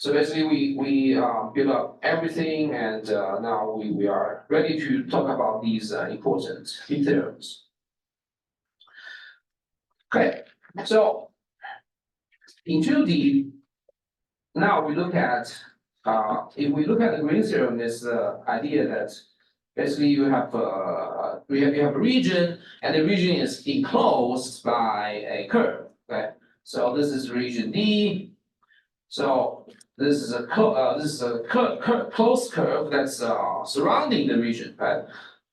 So basically, we build up everything, and now we are ready to talk about these important theorems. Okay, so in 2D, now we look at if we look at the green theorem, this idea that basically you have a region, and the region is enclosed by a curve. Okay, so this is region D. So this is a closed curve that's surrounding the region, right?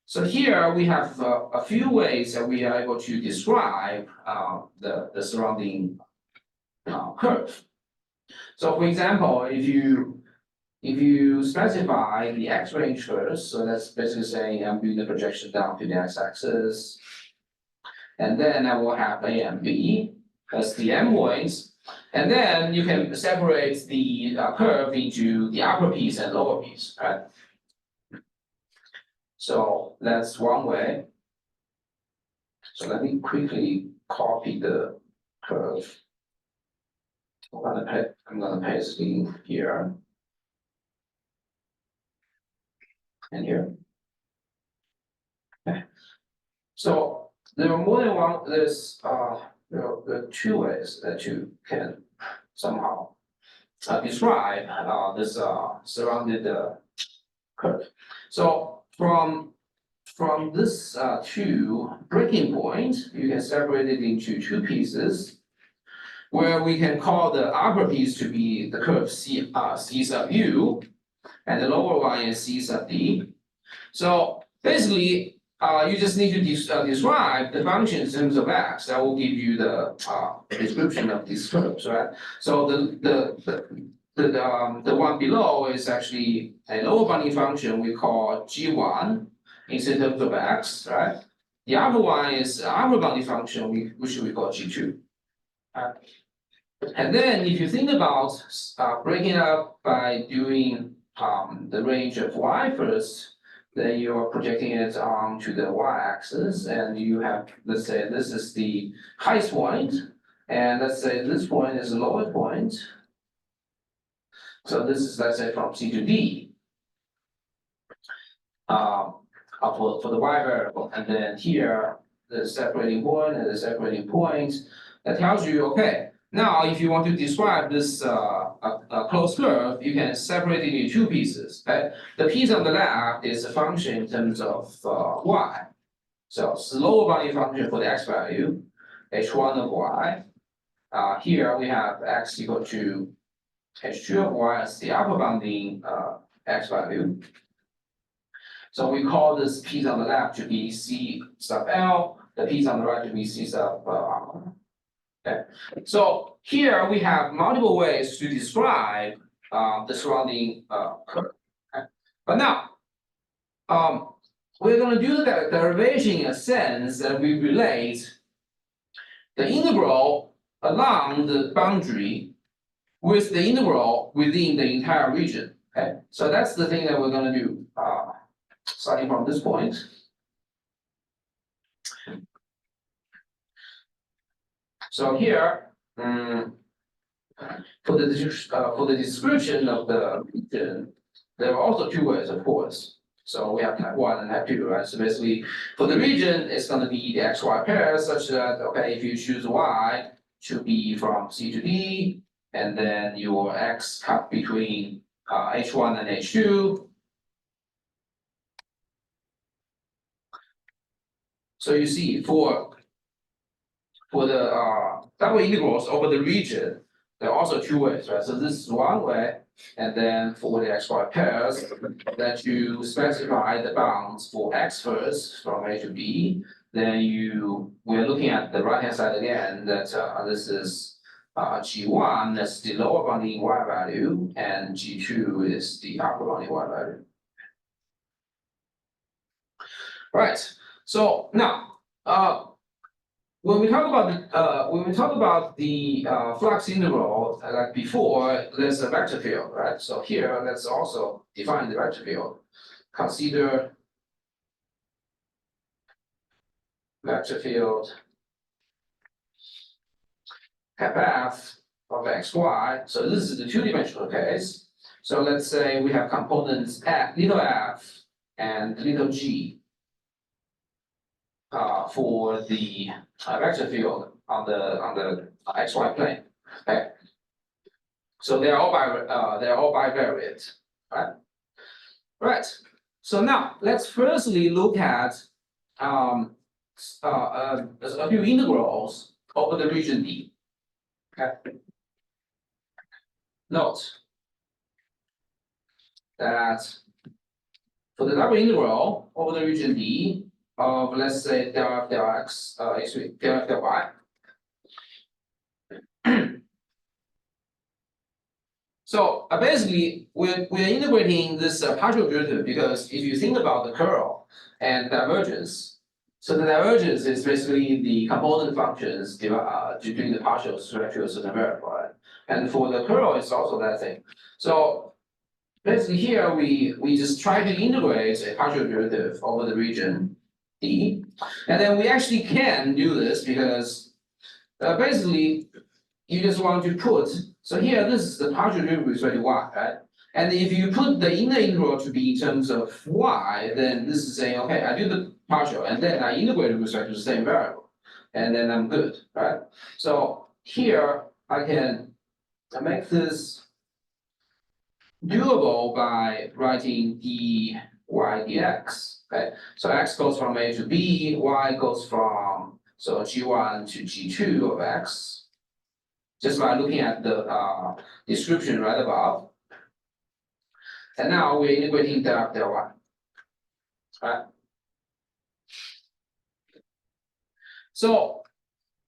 So here we have a few ways that we are able to describe the surrounding curve. So for example, if you specify the x-range first, so that's basically saying I'm doing the projection down to the x-axis, and then I will have A and B as the endpoints, and then you can separate the curve into the upper piece and lower piece, right? So that's one way. So let me quickly copy the curve. I'm gonna paste it here and here. Okay. So there are more than one. There are two ways that you can somehow describe this surrounded curve. So from this two breaking point, you can separate it into two pieces, where we can call the upper piece to be the curve C sub U, and the lower one is C sub D. So basically, you just need to describe the function in terms of x. That will give you the description of these curves, right? So the one below is actually a lower bounding function we call G1 in terms of x, right? The upper one is upper bounding function which we call G2. And then if you think about breaking it up by doing the range of y first, then you are projecting it onto the y-axis, and you have, let's say, this is the highest point, and let's say this point is the lowest point. So this is, let's say, from C to D for the y variable, and then here the separating point and the separating point. That tells you, okay, now if you want to describe this closed curve, you can separate it into two pieces. Okay? The piece on the left is a function in terms of y. So it's the lower bounding function for the x value, h1 of y. Here we have x equal to h2 of y as the upper bounding x value. So we call this piece on the left to be C sub L, the piece on the right to be C sub R. Okay. So here we have multiple ways to describe the surrounding curve. Okay. But now, we're going to do the derivation in a sense that we relate the integral along the boundary with the integral within the entire region. Okay. So that's the thing that we're going to do starting from this point. So here, for the description of the region, there are also two ways, of course. So we have type 1 and type 2, right? So basically, for the region, it's going to be the xy pair, such that, okay, if you choose y to be from C to D, and then your x cut between h1 and h2. So you see, for the double integrals over the region, there are also two ways, right? So this is one way, and then for the xy pairs, that you specify the bounds for x first from A to B. Then we're looking at the right hand side again. That this is G1, that's the lower bounding y value, and G2 is the upper bounding y value. Right. So now, when we talk about the flux integral, like before, there's a vector field, right? So here, let's also define the vector field. Consider vector field cap F of xy. So this is the two-dimensional case. So let's say we have components little f and little g for the vector field on the xy plane. Okay. So they're all bivariate, right? Right. So now let's firstly look at a few integrals over the region D. Okay. Note that for the double integral over the region D of, let's say, del f del x, del f del y. So basically, we're integrating this partial derivative because if you think about the curl and divergence, so the divergence is basically the component functions doing the partials to a certain variable, right? And for the curl, it's also that thing. So basically here we just try to integrate a partial derivative over the region D, and then we actually can do this because basically you just want to put, so here this is the partial derivative with respect to y, right? And if you put the inner integral to be in terms of y, then this is saying, okay, I do the partial and then I integrate with respect to the same variable, and then I'm good, right? So here I can make this doable by writing dy dx, okay? So x goes from a to b, y goes from g1 to g2 of x, just by looking at the description right above. And now we're integrating del y, right? So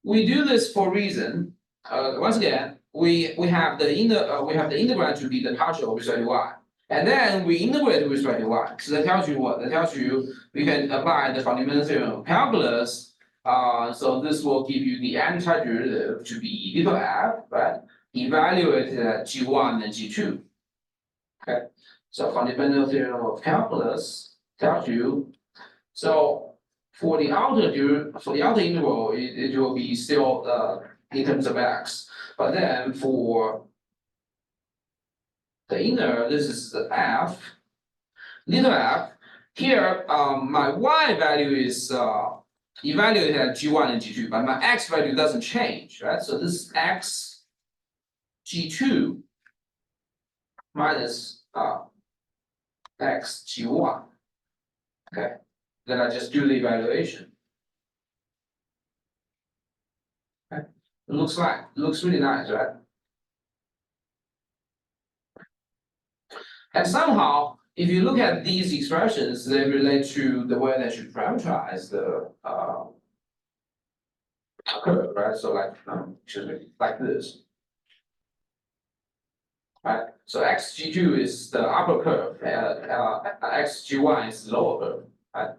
we do this for a reason. Once again, we have the integrand to be the partial with respect to y, and then we integrate with respect to y. So that tells you what? That tells you we can apply the fundamental theorem of calculus. So this will give you the antiderivative to be little f, right? Evaluated at g1 and g2. Okay. So fundamental theorem of calculus tells you. So for the outer integral, it will be still in terms of x. But then for the inner, this is the f, little f. Here, my y value is evaluated at g1 and g2, but my x value doesn't change, right? So this is x g2 minus x g1. Okay, then I just do the evaluation. Okay, it looks really nice, right? And somehow, if you look at these expressions, they relate to the way that you parameterize the curve, right? So like this. Right? So xg2 is the upper curve, xg1 is the lower curve, right?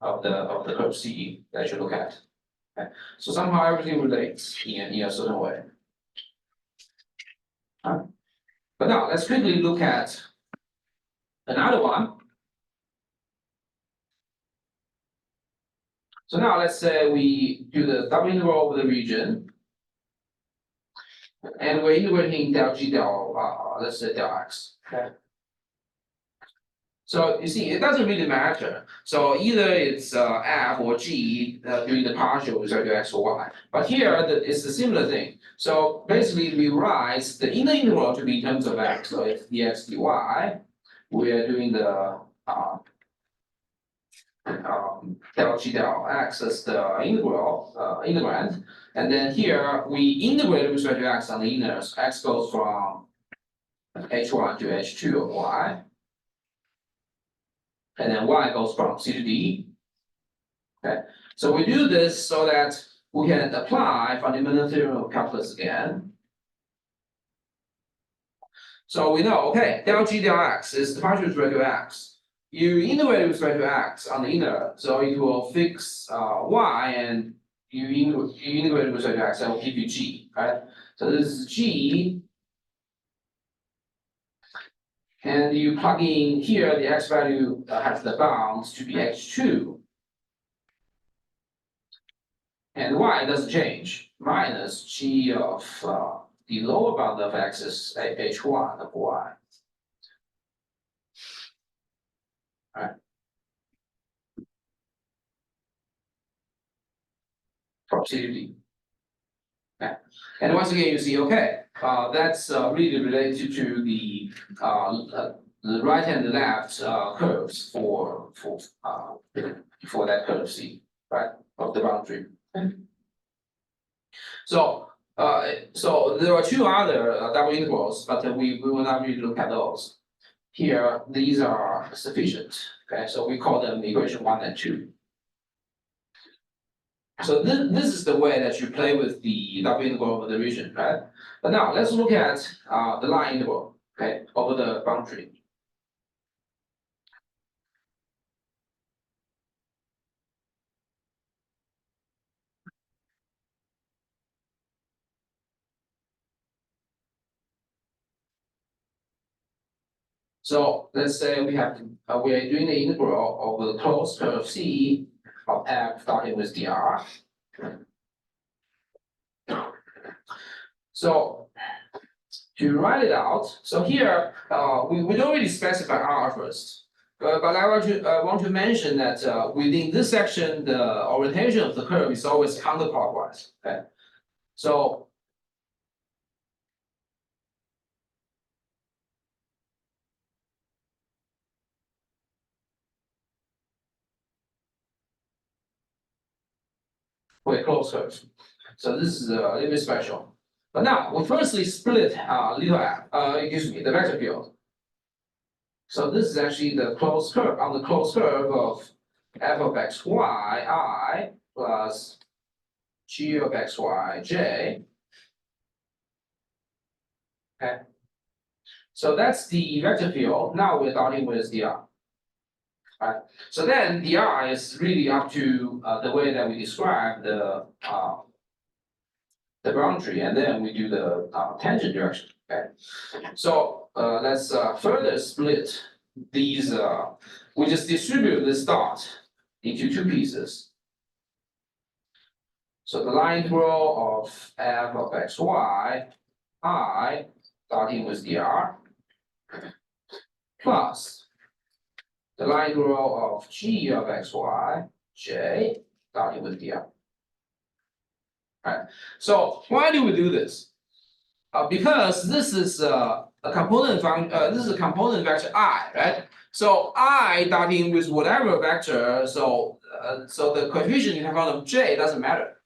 Of the curve C that you look at. Okay? So somehow everything relates in a certain way. Right? But now let's quickly look at another one. So now let's say we do the double integral over the region. And we're integrating del g del, let's say del x, okay? So you see, it doesn't really matter. So either it's f or g doing the partial with respect to x or y. But here, it's a similar thing. So basically, we write the inner integral to be in terms of x. So it's dx dy. We are doing the del g del x as the integrand. And then here, we integrate with respect to x on the inner. So x goes from h1 to h2 of y. And then y goes from C to D. Okay, so we do this so that we can apply fundamental theorem of calculus again. So we know, okay, del g del x is the partial with respect to x. You integrate with respect to x on the inner, so it will fix y, and you integrate with respect to x, that will give you g, right? So this is g. And you plug in here, the x value has the bounds to be h2. And y doesn't change, minus g of the lower bound of x is h1 of y. Right. Proximity. Okay. And once again, you see, okay, that's really related to the right and the left curves for that curve C, right, of the boundary. So there are two other double integrals, but we will not really look at those. Here, these are sufficient. Okay, so we call them equation 1 and 2. So this is the way that you play with the double integral of the region, right? But now let's look at the line integral, okay, over the boundary. So let's say we are doing the integral over the closed curve C of f starting with dr. So to write it out, so here we don't really specify r first, but I want to mention that within this section the orientation of the curve is always counterclockwise. Okay, so for a closed curve, so this is a little bit special. But now we firstly split little f, the vector field. So this is actually the closed curve on the closed curve of f of x y I plus g of x y j. Okay. So that's the vector field. Now we're starting with dr. Right. So then dr is really up to the way that we describe the boundary, and then we do the tangent direction. Okay. So let's further split these. We just distribute this dot into two pieces. So the line integral of f of x y I starting with dr plus the line integral of g of x y j starting with dr. Right. So why do we do this? Because this is a component this is a component vector I, right? So I starting with whatever vector, so the coefficient in front of j doesn't matter.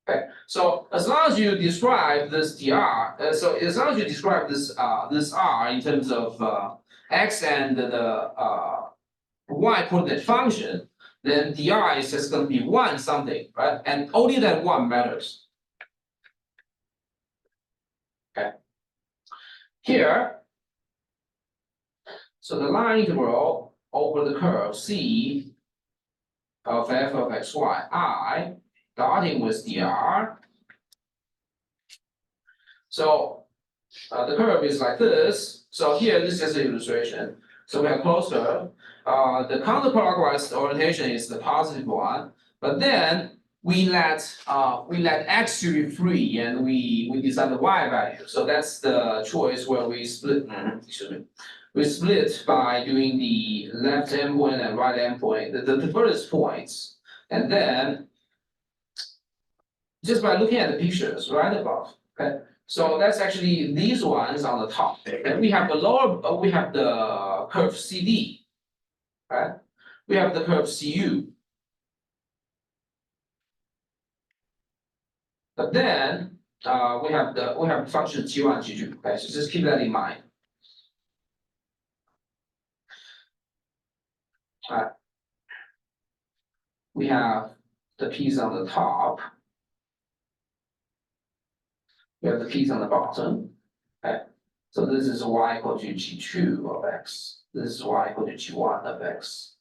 Okay, so as long as you describe this dr, so as long as you describe this this r in terms of x and the y coordinate function, then dr is just going to be 1 something, right? And only that 1 matters. Okay. Here, so the line integral over the curve C of f of x y I starting with dr. So the curve is like this. So here this is an illustration. So we have closed curve. The counterclockwise orientation is the positive one, but then we let x to be free, and we decide the y value. So that's the choice where we split. Excuse me. We split by doing the left endpoint and right endpoint, the furthest points, and then just by looking at the pictures right above. Okay. So that's actually these ones on the top. And we have the lower, we have the curve CD, right? We have the curve CU. But then we have the function G1, G2. Okay, so just keep that in mind. We have the piece on the top. We have the piece on the bottom. Okay. So this is y equal to G2 of x. This is y equal to G1 of x.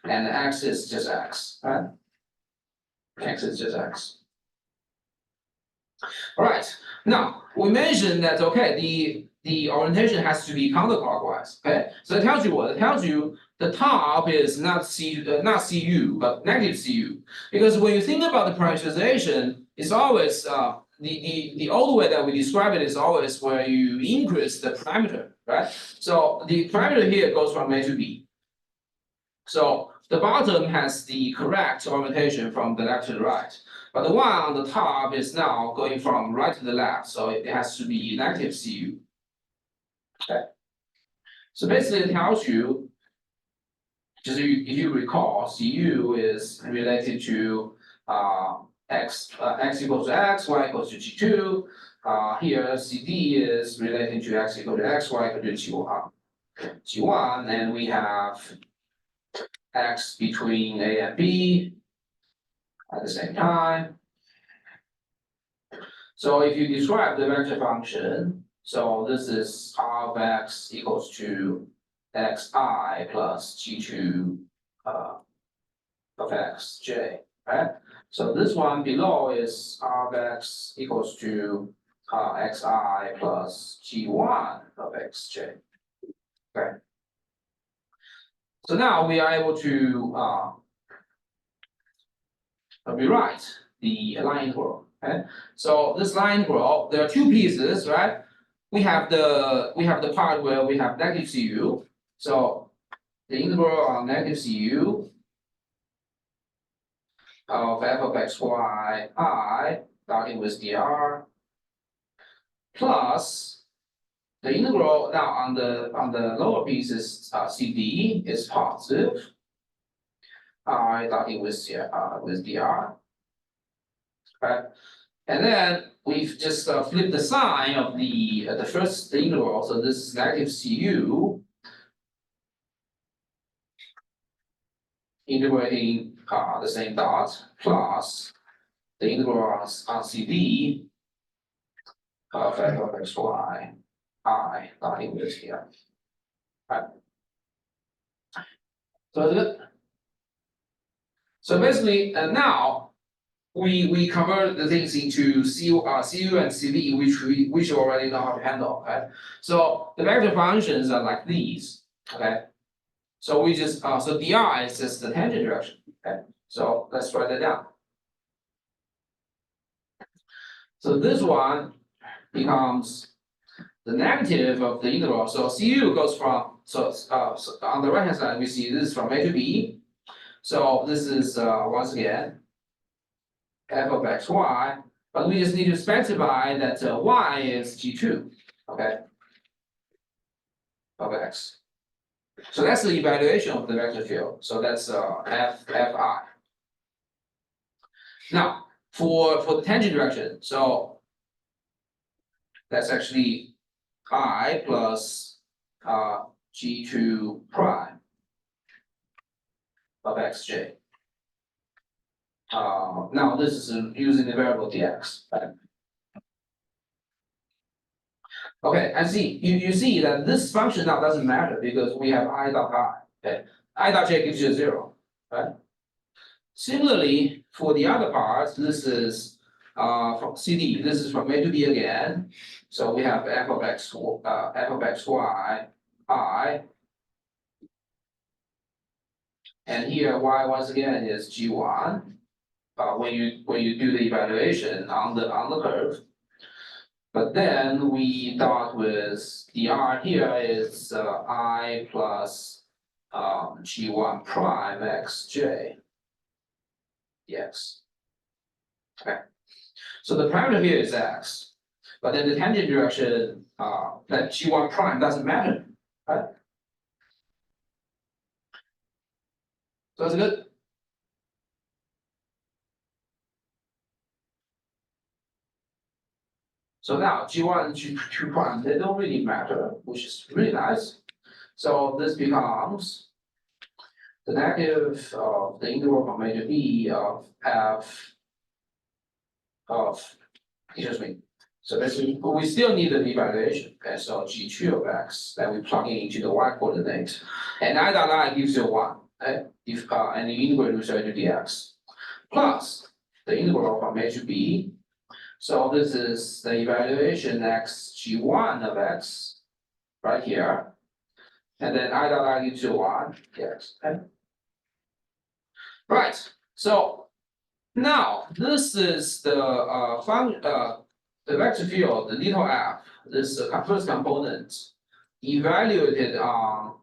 And x is just x, right? X is just x. All right. Now we mentioned that the orientation has to be counterclockwise. Okay. So it tells you what? It tells you the top is not CU, but negative CU. Because when you think about the parameterization, it's always the old way that we describe it is always where you increase the parameter, right? So the parameter here goes from A to B. So the bottom has the correct orientation from the left to the right, but the one on the top is now going from right to the left, so it has to be negative CU. Okay. So basically it tells you, just if you recall, CU is related to x equals to x, y equals to G2. Here CD is related to x equals to x, y equals to G1, and we have x between A and B at the same time. So if you describe the vector function, so this is r of x equals to xi plus G2 of xj, right? So this one below is r of x equals to xi plus G1 of xj. Okay. So now we are able to rewrite the line integral. Okay, so this line integral, there are two pieces, right? We have the part where we have negative CU. So the integral of negative CU of f of x y I starting with dr plus the integral now on the lower piece is CD is positive. I starting with dr. Right? And then we've just flipped the sign of the first integral, so this is negative CU integrating the same dot plus the integral on CD of f of x y I starting with here. Right. So basically, now we convert the things into CU and CV, which you already know how to handle, right? So the vector functions are like these, okay? So we just so dr is just the tangent direction, okay? So let's write that down. So this one becomes the negative of the integral. So CU goes from so on the right hand side we see this is from A to B. So this is once again f of x y, but we just need to specify that y is G2, okay, of x. So that's the evaluation of the vector field. So that's fi. Now for the tangent direction, so that's actually I plus G2 prime of xj. Now this is using the variable dx. Right? Okay, and see you see that this function now doesn't matter because we have I dot I. Okay, I dot j gives you 0, right? Similarly, for the other parts, this is from CD. This is from A to B again. So we have f of x y I, and here y once again is G1. When you do the evaluation on the curve. But then we start with dr here is I plus G1 prime xj dx. Okay. So the parameter here is x, but then the tangent direction that G1 prime doesn't matter, right? So that's good. So now G1 and G2 prime, they don't really matter, which is really nice. So this becomes the negative of the integral from A to B of f of, excuse me. So basically, but we still need the evaluation. Okay, so G2 of x that we plug into the y coordinate, and I dot I gives you 1. Okay, if and the integral with respect to dx plus the integral from A to B. So this is the evaluation x G1 of x right here, and then I dot I gives you 1 dx. Okay. Right. So now this is the the vector field, the little f, this first component, evaluated on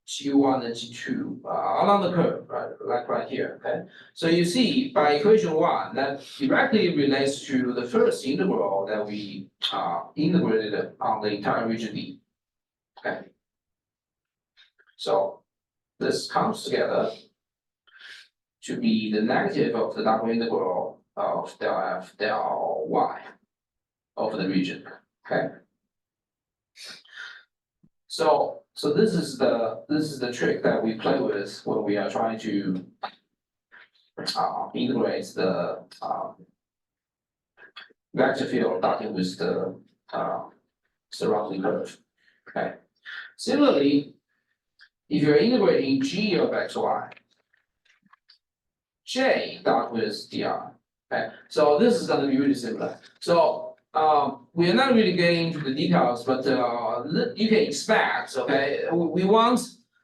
G1 and G2 along the curve, right? Like right here, okay? So you see by equation 1 that directly relates to the first integral that we integrated on the entire region D. Okay. So this comes together to be the negative of the double integral of del f del y over the region. Okay. So this is the trick that we play with when we are trying to integrate the vector field starting with the surrounding curve. Okay. Similarly, if you're integrating g of xy, j dot with dr. Okay, so this is going to be really similar. So we are not really getting into the details, but you can expect. Okay, we want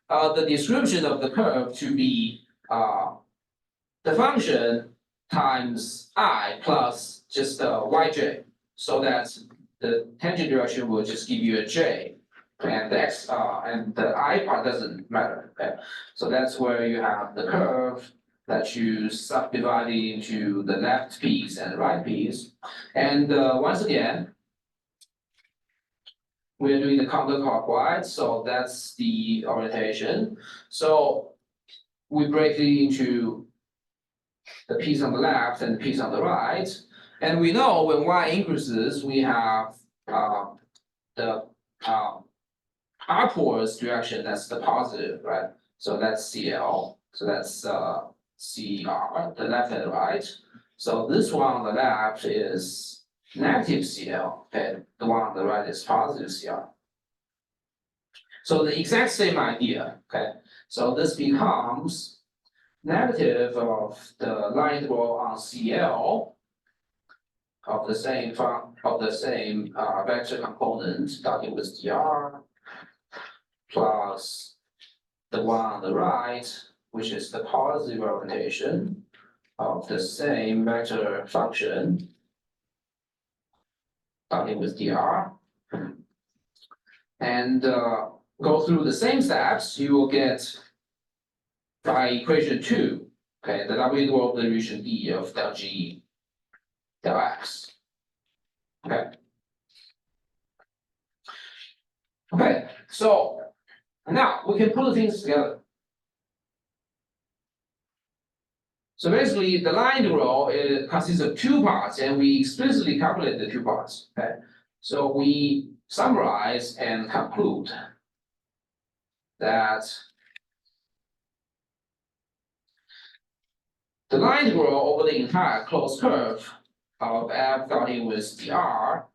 the description of the curve to be the function times I plus just yj, so that the tangent direction will just give you a j, and the x and the I part doesn't matter. Okay, so that's where you have the curve that you subdivide into the left piece and the right piece. And once again, we're doing the counterclockwise, so that's the orientation. So we break it into the piece on the left and the piece on the right. And we know when y increases, we have the upwards direction, that's the positive, right? So that's CL, so that's CR, the left and the right. So this one on the left is negative CL, and the one on the right is positive CR. So the exact same idea, okay? So this becomes negative of the line integral on CL of the same vector component starting with dr plus the one on the right, which is the positive orientation of the same vector function starting with dr. And go through the same steps, you will get by equation 2, okay, the double integral of the region D of del G del X. Okay. Okay, so now we can put the things together. So basically, the line integral consists of 2 parts, and we explicitly calculate the 2 parts. Okay, so we summarize and conclude that the line integral over the entire closed curve of f starting with dr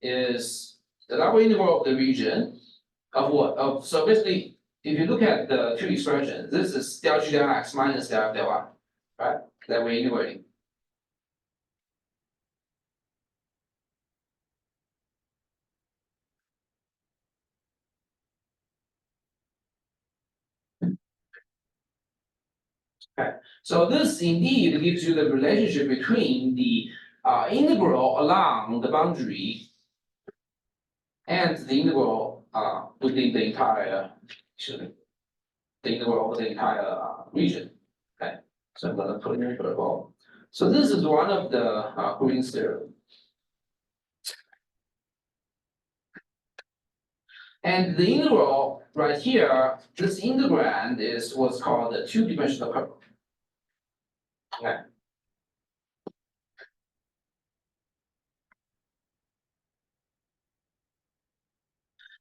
is the double integral of the region of what? So basically, if you look at the 2 expressions, this is del g del x minus del f del y, right? That we're integrating. Okay, so this indeed gives you the relationship between the integral along the boundary and the integral within the entire, the integral over the entire region. Okay, so I'm going to put in a verbal. So this is one of the Green's theorem. And the integral right here, this integrand is what's called a 2-dimensional curve. Okay.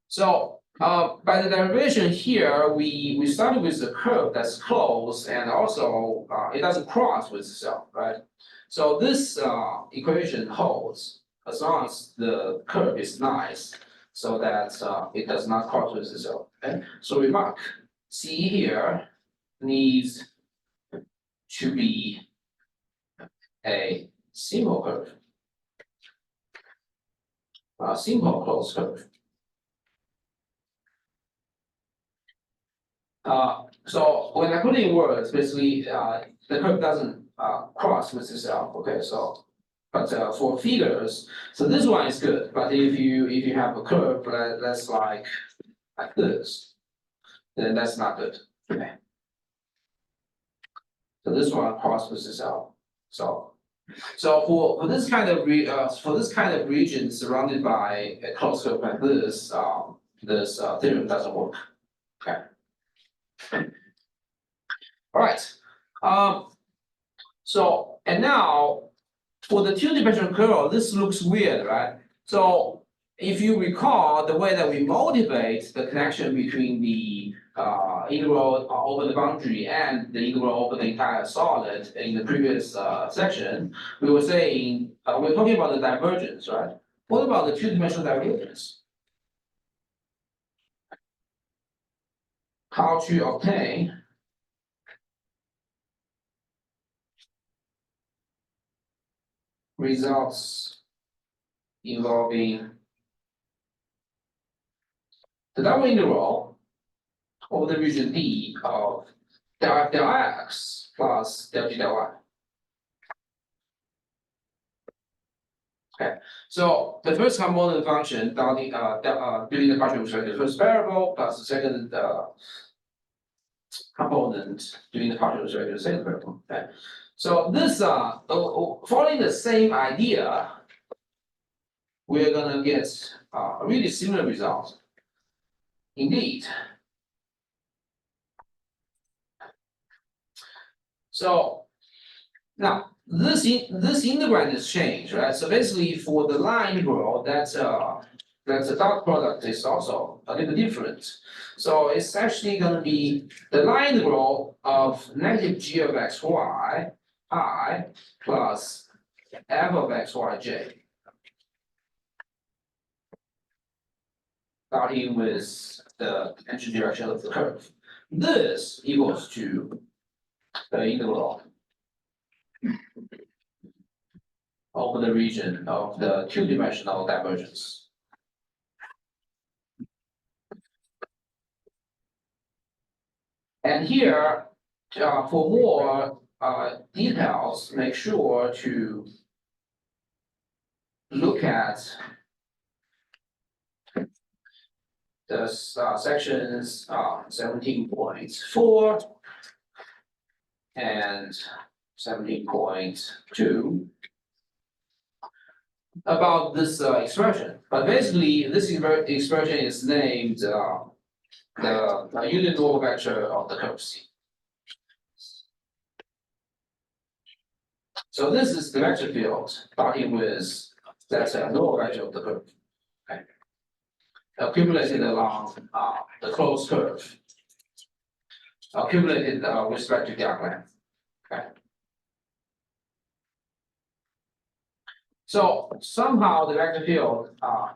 So by the derivation here, we started with a curve that's closed and also it doesn't cross with itself, right? So this equation holds as long as the curve is nice, so that it does not cross with itself. Okay? So remark, C here needs to be a simple curve, a simple closed curve. So when I put in words, basically the curve doesn't cross with itself. Okay, so But for figures, so this one is good. But if you have a curve that's like this, then that's not good. Okay. So this one crosses this out. So for this kind of region surrounded by a closed curve like this, this theorem doesn't work. Okay. All right. So and now for the two-dimensional curve, this looks weird, right? So if you recall the way that we motivate the connection between the integral over the boundary and the integral over the entire solid in the previous section, we were saying we're talking about the divergence, right? What about the two-dimensional divergence? How to obtain results involving the double integral over the region D of del f del x plus del g del y. Okay, so the first component function doing the partial with the first variable plus the second component doing the partial with the second variable. Okay, so this following the same idea, we're gonna get a really similar result. Indeed. So now this integrand is changed, right? So basically for the line integral, that's the dot product is also a little different. So it's actually gonna be the line integral of negative g of xy I plus f of xyj. Starting with the tangent direction of the curve. This equals to the integral over the region of the two-dimensional divergence. And here, for more details, make sure to look at the sections 17.4 and 17.2 about this expression. But basically, this expression is named the unit normal vector of the curve C. So this is the vector field starting with that's a normal vector of the curve. Okay. Accumulated along the closed curve. Accumulated with respect to the arc length. Okay. So somehow the vector field Fi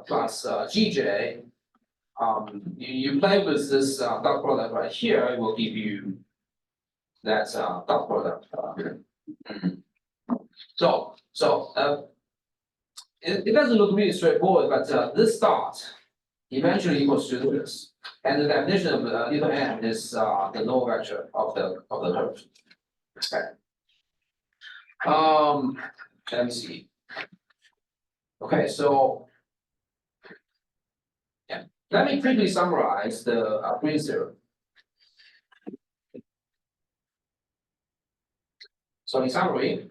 plus Gj, you play with this dot product right here, it will give you that dot product. It doesn't look really straightforward, but this dot eventually equals to this, and the definition of little n is the normal vector of the curve. Okay. Let me see. Okay, so yeah, let me quickly summarize the Green's theorem. So in summary,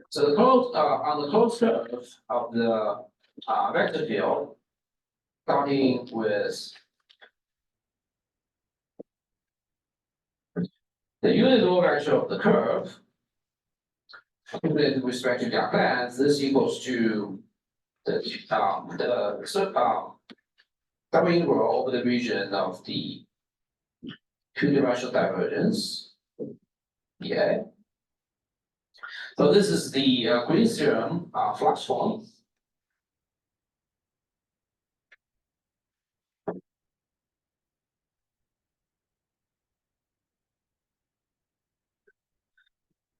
so the closed on the closed curve of the vector field, starting with the unit normal vector of the curve, with respect to the arc length, this equals to the double integral over the region of the two-dimensional divergence. Yeah. So this is the Green's theorem flux form.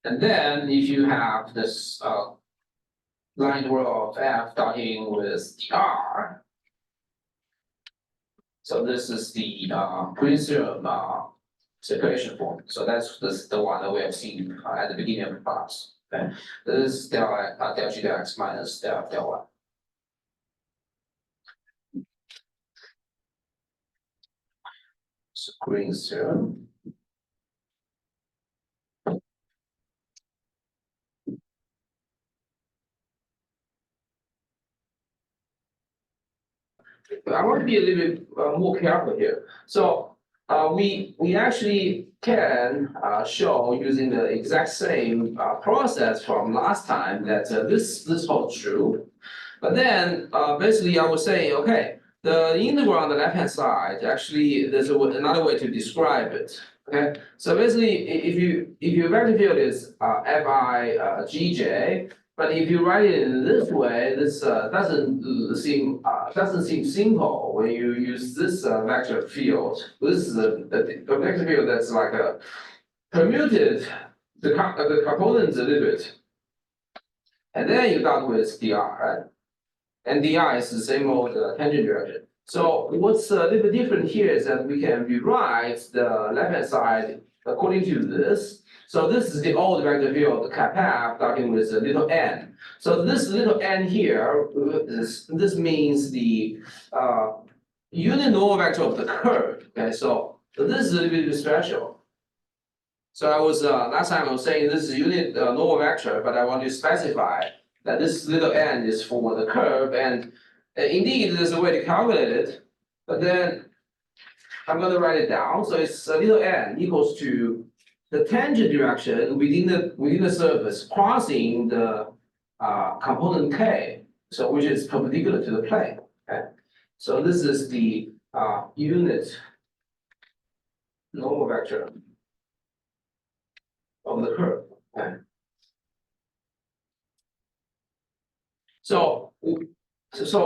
And then if you have this line integral of f starting with the r, so this is the Green's theorem circulation form. So this is the one that we have seen at the beginning of the class. Okay, this is del G del X minus del Y. So Green's theorem. I want to be a little bit more careful here. So we actually can show using the exact same process from last time that this holds true. But then basically I would say, okay, the integral on the left hand side, actually there's another way to describe it. Okay, so basically if your vector field is Fi Gj, but if you write it in this way, this doesn't seem simple when you use this vector field. This is a vector field that's like a permuted the components a little bit, and then you got with dr, right? And dr is the same old tangent direction. So what's a little bit different here is that we can rewrite the left hand side according to this. So this is the old vector field kappa starting with a little n. So this little n here, this means the unit normal vector of the curve. Okay, so this is a little bit special. So I was last time I was saying this is unit normal vector, but I want to specify that this little n is for the curve, and indeed there's a way to calculate it, but then I'm going to write it down. So it's a little n equals to the tangent direction within the surface crossing the component k, so which is perpendicular to the plane. Okay, so this is the unit normal vector of the curve. Okay. So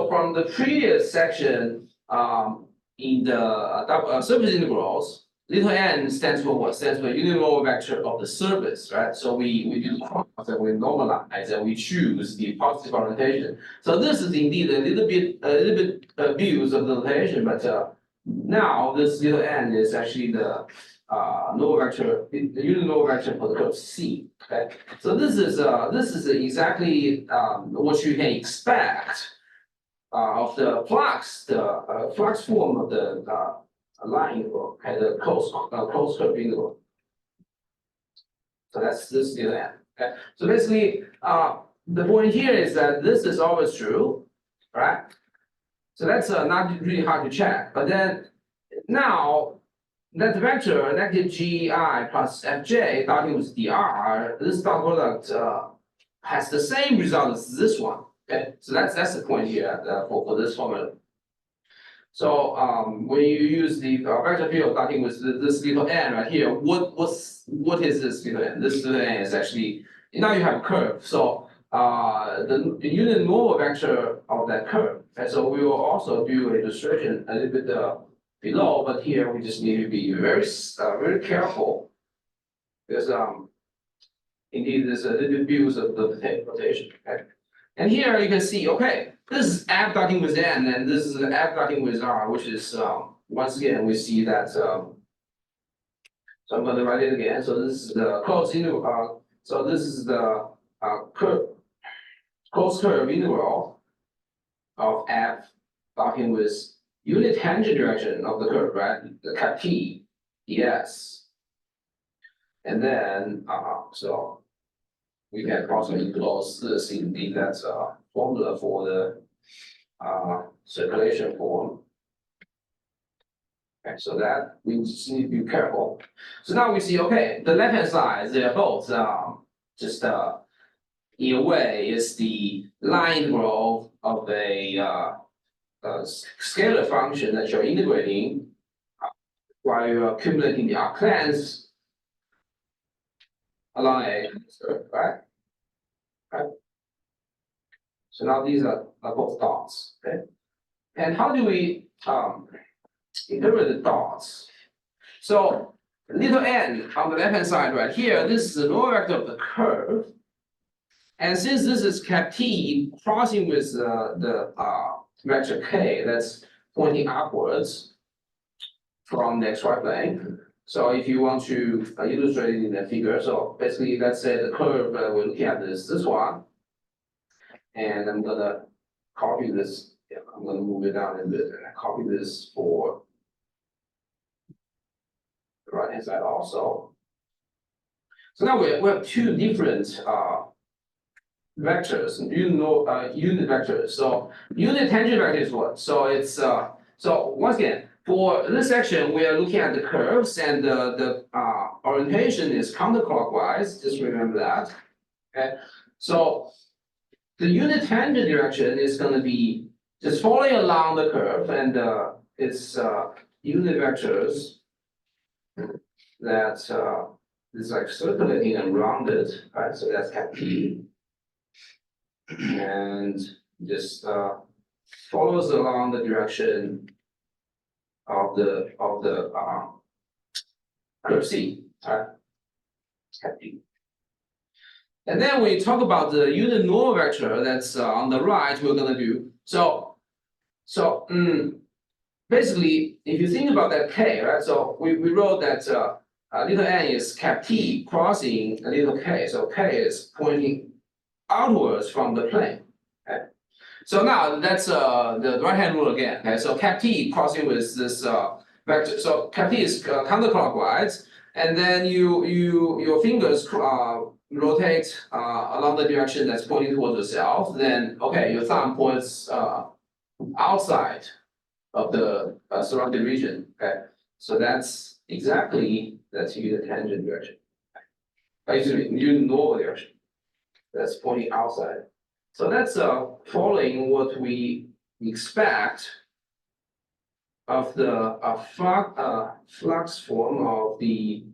from the previous section in the surface integrals, little n stands for what? Stands for unit normal vector of the surface, right? So we do cross and we normalize and we choose the positive orientation. So this is indeed a little bit abuse of the notation, but now this little n is actually the normal vector, the unit normal vector for the curve C. Okay, so this is exactly what you can expect of the flux form of the line integral, okay, the closed curve integral. So that's this little n. Okay, so basically the point here is that this is always true, right? So that's not really hard to check. But then now that vector negative gi plus fj starting with dr, this dot product has the same result as this one. Okay, so that's the point here for this formula. So when you use the vector field starting with this little n right here, what is this little n? This little n is actually, now you have a curve. So the unit normal vector of that curve. And so we will also do an illustration a little bit below, but here we just need to be very careful because indeed there's a little abuse of the notation. Okay? And here you can see, okay, this is f starting with n, and this is f starting with r, which is once again we see that. So I'm going to write it again. So this is the closed integral. So this is the closed curve integral of f starting with unit tangent direction of the curve, right? The cap t ds. And then so we can also enclose this in that formula for the circulation form. Okay, so that we just need to be careful. So now we see, okay, the left hand side, they're both just in a way is the line integral of a scalar function that you're integrating while you're accumulating the arc lengths along a curve, right? So now these are both dots, okay? And how do we interpret the dots? So little n on the left hand side right here, this is the normal vector of the curve. And since this is cap t crossing with the vector k that's pointing upwards from the xy plane, So if you want to illustrate it in a figure, so basically, let's say the curve we're looking at is this one. And I'm gonna copy this, yeah, I'm gonna move it down a bit and copy this for the right hand side also. So now we have two different vectors, unit vectors. So unit tangent vector is what? So it's so once again, for this section, we are looking at the curves and the orientation is counterclockwise, just remember that. Okay, so the unit tangent direction is going to be just following along the curve, and it's unit vectors that is like circulating around it, right? So that's cap P, and just follows along the direction of the curve C, right? Cap P. And then when you talk about the unit normal vector that's on the right, we're gonna do so. Basically, if you think about that K, right? So we wrote that little n is cap T crossing a little k, so K is pointing outwards from the plane. Okay. So now that's the right hand rule again. Okay, so cap T crossing with this vector. So cap T is counterclockwise, and then your fingers rotate along the direction that's pointing towards yourself. Then okay, your thumb points outside of the surrounding region. Okay, so that's unit tangent direction. Excuse me, unit normal direction. That's pointing outside. So that's following what we expect of the flux form of the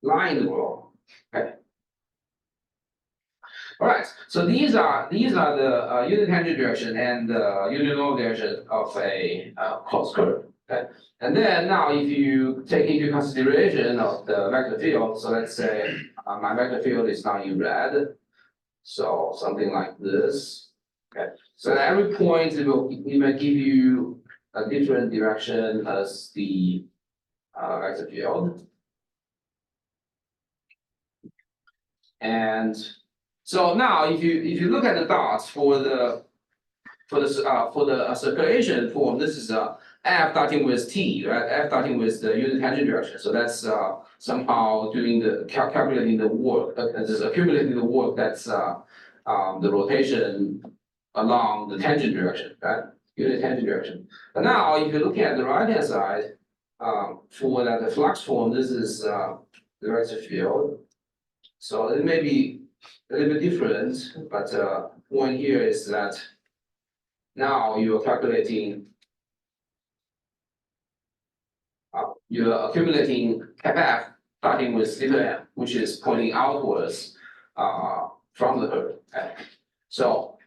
line integral. Okay. All right. So these are the unit tangent direction and the unit normal direction of a closed curve. Okay. And then now, if you take into consideration of the vector field, so let's say my vector field is now in red. So something like this. Okay. So at every point, it might give you a different direction as the vector field. And so now, if you look at the dots for the circulation form, this is f starting with t, right? F starting with the unit tangent direction. So that's somehow doing the calculating the work, just accumulating the work that's the rotation along the tangent direction, right? Unit tangent direction. But now, if you're looking at the right hand side, for the flux form, this is the vector field. So it may be a little bit different, but point here is that now you're calculating, you're accumulating cap F starting with little m, which is pointing outwards from the curve. Okay. So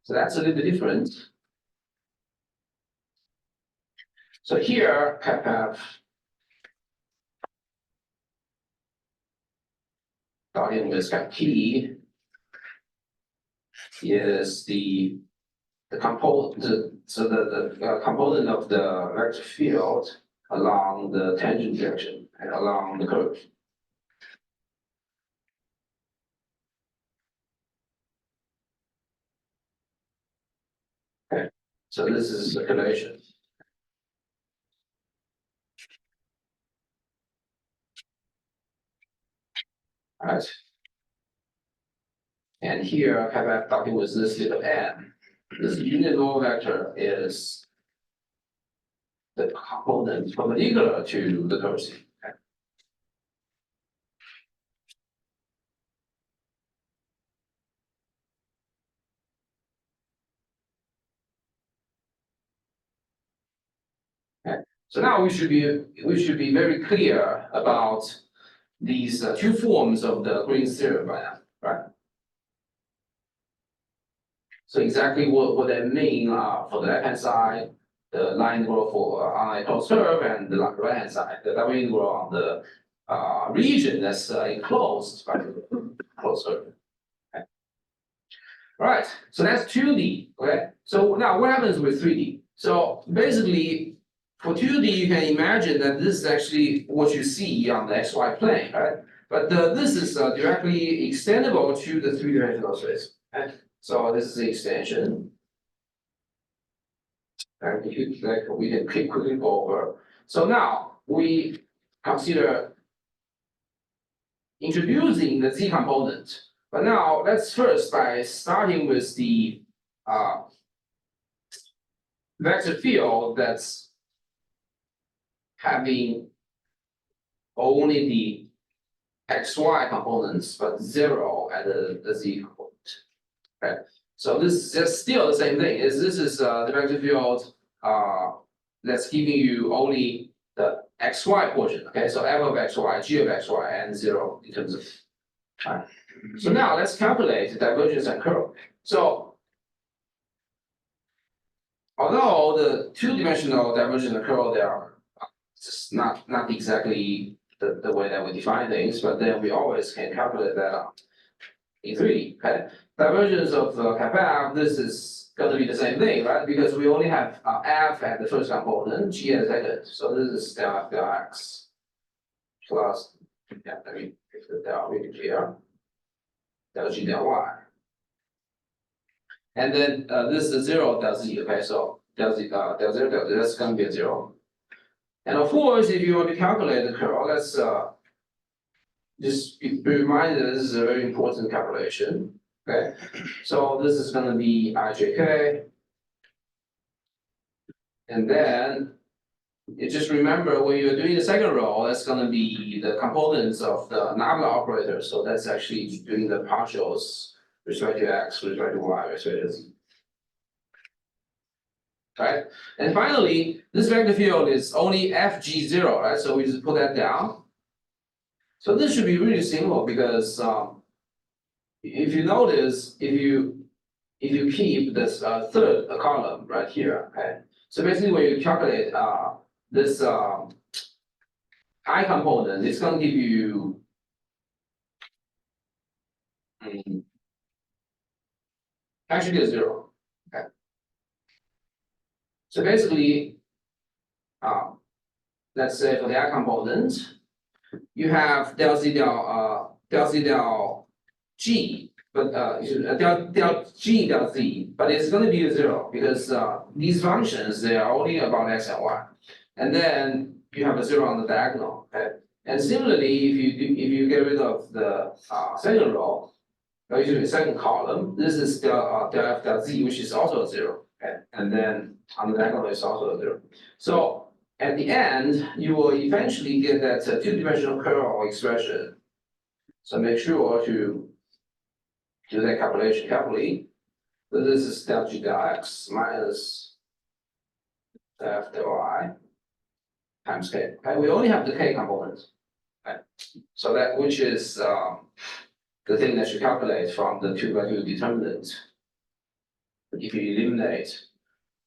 that's a little bit different. So here, cap F starting with cap T is the component, so the component of the vector field along the tangent direction and along the curve. Okay, so this is circulation. All right. And here, cap F starting with this little n. This unit normal vector is the component perpendicular to the curve C. Okay. Okay. So now we should be very clear about these two forms of the Green's theorem by now, right? So exactly what they mean for the left hand side, the line integral for on a closed curve, and the right hand side, the line integral on the region that's enclosed by the closed curve. Okay. All right, so that's 2D, okay? So now what happens with 3D? So basically, for 2D, you can imagine that this is actually what you see on the XY plane, right? But this is directly extendable to the three-dimensional space. Okay? So this is the extension. And if you like, we can quickly go over. So now we consider introducing the Z component. But now let's first by starting with the vector field that's having only the XY components, but 0 at the Z component. Okay, so this is just still the same thing. This is the vector field that's giving you only the XY portion. Okay, so f of XY, g of XY, and 0 in terms of time. So now let's calculate the divergence and curl. So although the two-dimensional divergence and curl, they are just not exactly the way that we define things, but then we always can calculate that in 3D. Okay, divergence of kappa f, this is going to be the same thing, right? Because we only have f at the first component, g at the second. So this is del f del x plus, yeah, let me make the del really clear, del g del y. And then this is 0 del z, okay? So del z, del 0, del z, that's going to be a 0. And of course, if you want to calculate the curl, let's just be reminded this is a very important calculation. Okay, so this is going to be ijk, and then you just remember when you're doing the second row, that's going to be the components of the nabla operator. So that's actually doing the partials with respect to x, with respect to y, with respect to z. Right, and finally, this vector field is only fg0, right? So we just put that down. So this should be really simple because if you notice, if you keep this third column right here, okay. So basically, when you calculate this I component, it's going to give you actually a 0. Okay. So basically, let's say for the I component, you have del z del g, but del g del z, but it's going to be a 0 because these functions, they are only about x and y, and then you have a 0 on the diagonal. Okay, and similarly, if you get rid of the second row, or usually second column, this is del f del z, which is also a 0. Okay, and then on the diagonal is also a 0. So at the end, you will eventually get that two-dimensional curl expression. So make sure to do that calculation carefully. So this is del g del x minus f del y times k. Okay, we only have the k component. Okay, so that which is the thing that you calculate from the 2x2 determinant if you eliminate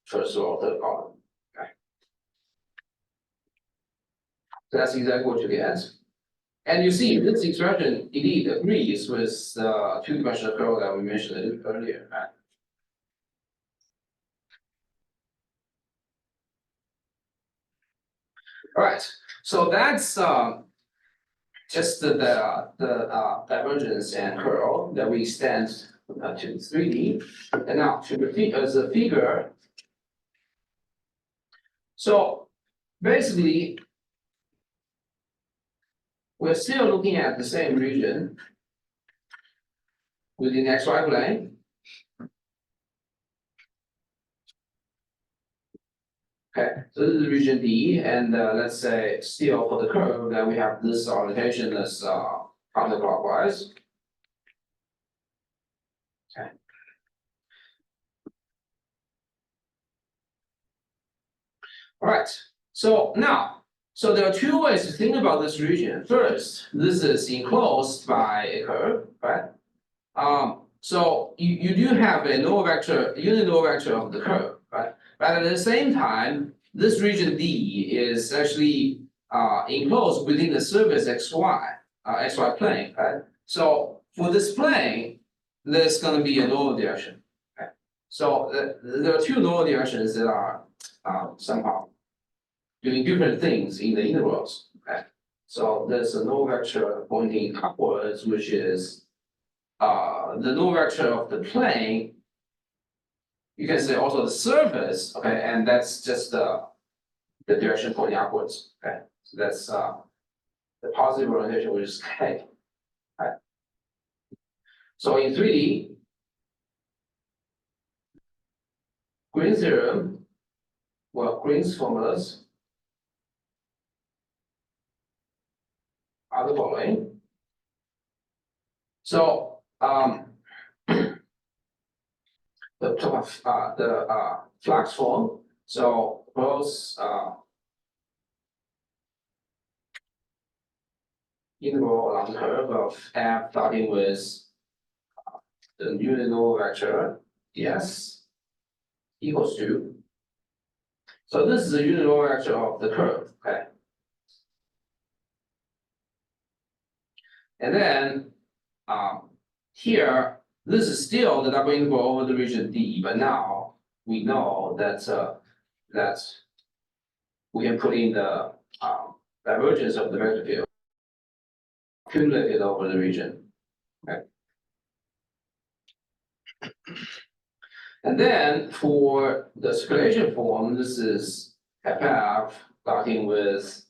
first row, third column. Okay, so that's exactly what you get. And you see this expression indeed agrees with the two-dimensional curl that we mentioned earlier, right? All right, so that's just the divergence and curl that we extend to 3D. And now to repeat as a figure. So basically, we're still looking at the same region within the XY plane. Okay, so this is region D, and let's say still for the curve that we have this orientation as counterclockwise. Okay. All right. So now, so there are two ways to think about this region. First, this is enclosed by a curve, right? So you do have a normal vector, unit normal vector of the curve, right? But at the same time, this region D is actually enclosed within the surface XY, XY plane, right? So for this plane, there's gonna be a normal direction. Okay. So there are two normal directions that are somehow doing different things in the integrals. Okay. So there's a null vector pointing upwards, which is the null vector of the plane. You can say also the surface, okay, and that's just the direction pointing upwards. Okay, so that's the positive orientation, which is k. Right. So in 3D, Green's theorem, well, Green's formulas are the following. So the flux form. So both integral along the curve of f starting with the unit null vector ds equals to. So this is the unit null vector of the curve, okay? And then here, this is still the double integral over the region D, but now we know that we can put in the divergence of the vector field accumulated over the region. Okay. And then for the circulation form, this is FF starting with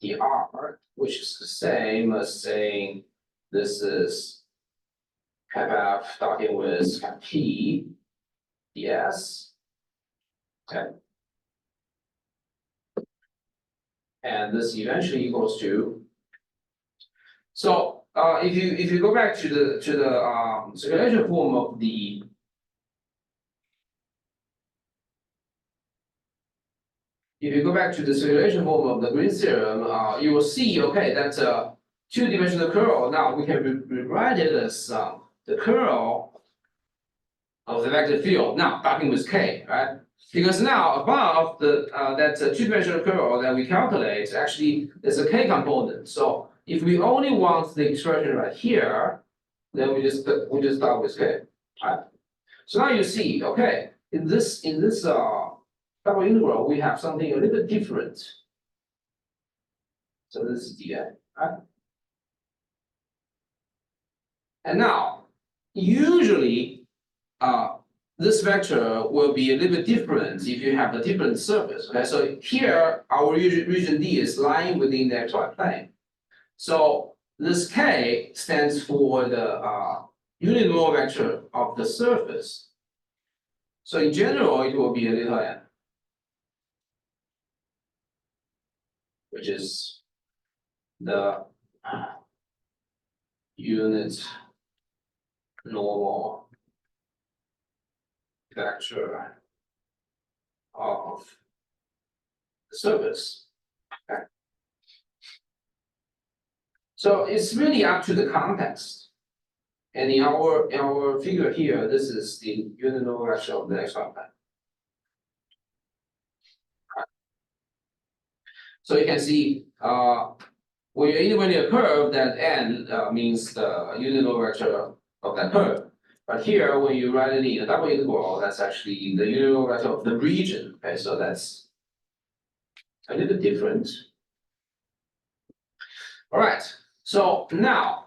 dr, which is the same as saying this is FF starting with T ds. Okay. And this eventually equals to. So if you go back to the circulation form of the circulation form of the Green's theorem, you will see, okay, that two-dimensional curl. Now we can rewrite it as the curl of the vector field. Now starting with k, right? Because now above the that two-dimensional curl that we calculate, actually there's a k component. So if we only want the expression right here, then we just start with k. Right? So now you see, okay, in this double integral, we have something a little bit different. So this is dn, right? And now, usually, this vector will be a little bit different if you have a different surface. Okay, so here our region D is lying within the xy plane. So this k stands for the unit null vector of the surface. So in general, it will be a little n, which is the unit normal vector of the surface. Okay. So it's really up to the context. And in our figure here, this is the unit normal vector of the xy plane. So you can see when you're integrating a curve, that n means the unit normal vector of that curve. But here, when you write it in a double integral, that's actually the unit normal vector of the region. Okay, so that's a little bit different. All right, so now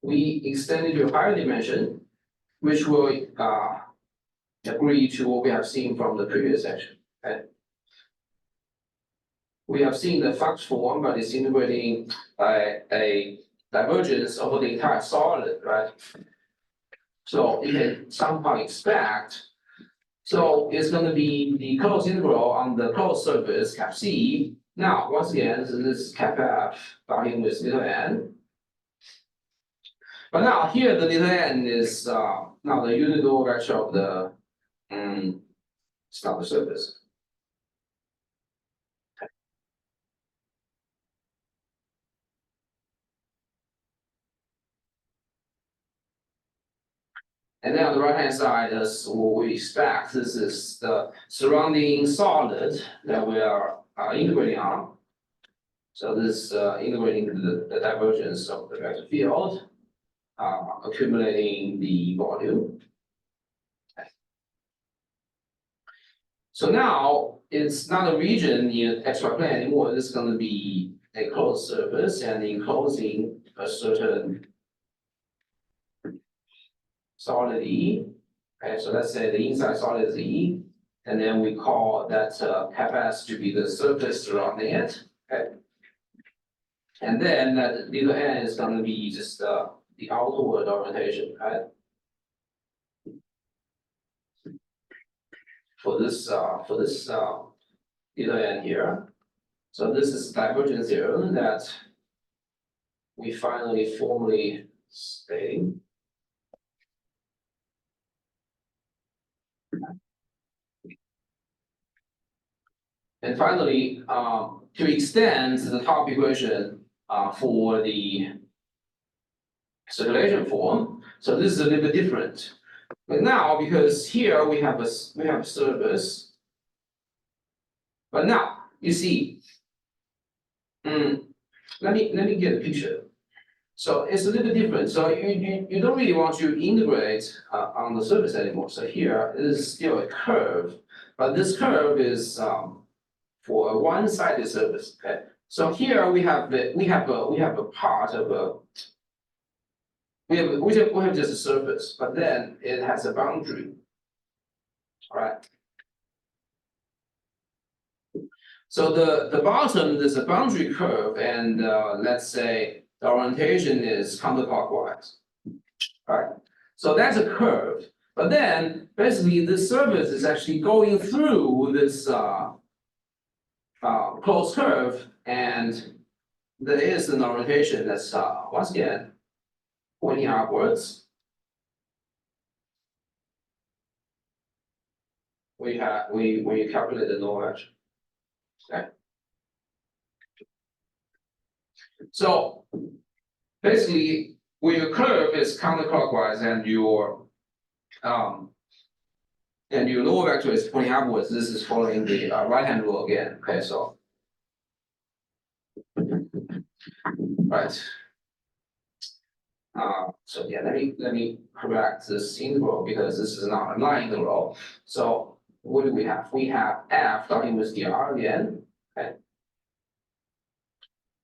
we extend it to a higher dimension, which will agree to what we have seen from the previous section. Okay? We have seen the flux form, but it's integrating a divergence over the entire solid, right? So you can somehow expect. So it's going to be the closed integral on the closed surface cap C. Now, once again, this is cap F starting with little n. But now here the little n is now the unit normal vector of the stop the surface. And then on the right hand side is what we expect. This is the surrounding solid that we are integrating on. So this integrating the divergence of the vector field, accumulating the volume. So now it's not a region in xy plane anymore. It's going to be a closed surface and enclosing a certain solid E. Okay, so let's say the inside solid is E, and then we call that cap S to be the surface surrounding it. Okay, and then that little n is going to be just the outward orientation, right? For this little n here. So this is divergence theorem that we finally formally state. And finally, to extend the top equation for the circulation form, so this is a little bit different. But now, because here we have a surface, but now you see, let me get a picture. So it's a little bit different. So you don't really want to integrate on the surface anymore. So here it is still a curve, but this curve is for a one-sided surface. Okay. So here we have a part of a we have just a surface, but then it has a boundary. All right. So the bottom is a boundary curve, and let's say the orientation is counterclockwise. All right. So that's a curve, but then basically the surface is actually going through this closed curve, and there is an orientation that's once again pointing upwards. We calculate the lower edge. Okay. So basically, when your curve is counterclockwise and your lower vector is pointing upwards, this is following the right-hand rule again. Okay, so right. So yeah, let me correct this integral because this is not a line integral. So what do we have? We have f starting with dr again, okay,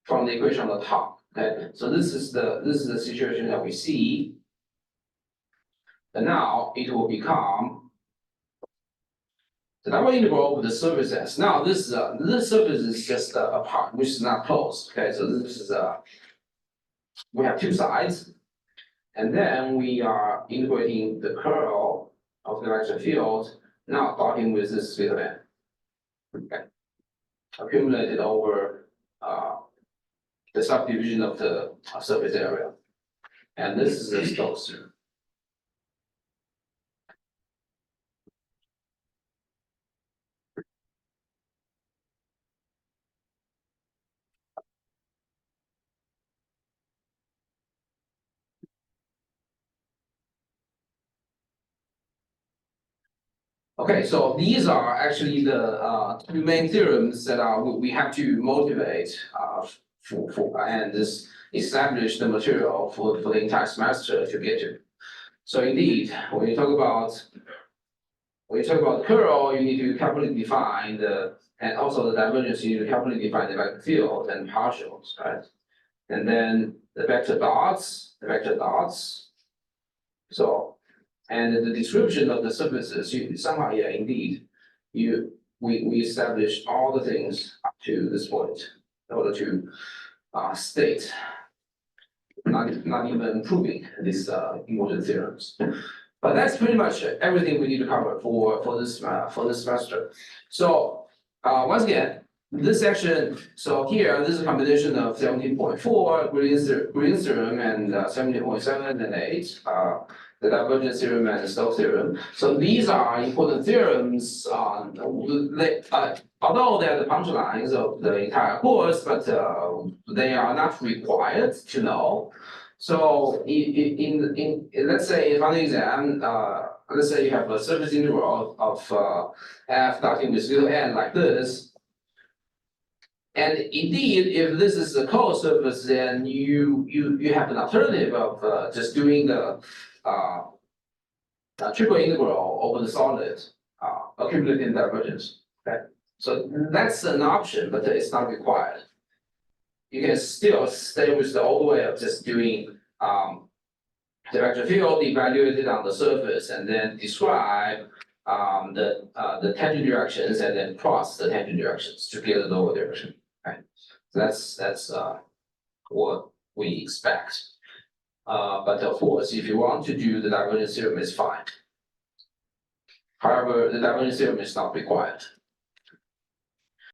from the equation on the top. Okay, so this is the situation that we see. And now it will become the double integral with the surface s. Now this surface is just a part which is not closed. Okay, so this is we have two sides. And then we are integrating the curl of the vector field, now starting with this little n. Okay. Accumulated over the subdivision of the surface area. And this is the Stokes theorem. Okay, so these are actually the two main theorems that we have to motivate for and this establish the material for the entire semester to get to. So indeed, when you talk about curl, you need to carefully define and also the divergence, you need to carefully define the vector field and partials, right? And then the vector dots. So, and the description of the surfaces, somehow, yeah, indeed, we established all the things up to this point in order to state, not even proving these important theorems. But that's pretty much everything we need to cover for this semester. So once again, this section. So here, this is a combination of 17.4 Green's theorem and 17.7 and 8. The divergence theorem and the Stokes theorem. So these are important theorems. Although they are the punchlines of the entire course, but they are not required to know. So in let's say in final exam, let's say you have a surface integral of f starting with little n like this, And indeed, if this is a closed surface, then you have an alternative of just doing the triple integral over the solid accumulating divergence. Okay, so that's an option, but it's not required. You can still stay with the old way of just doing the vector field evaluated on the surface and then describe the tangent directions and then cross the tangent directions to get the lower direction. Right, so that's what we expect. But of course, if you want to do the divergence theorem, it's fine. However, the divergence theorem is not required.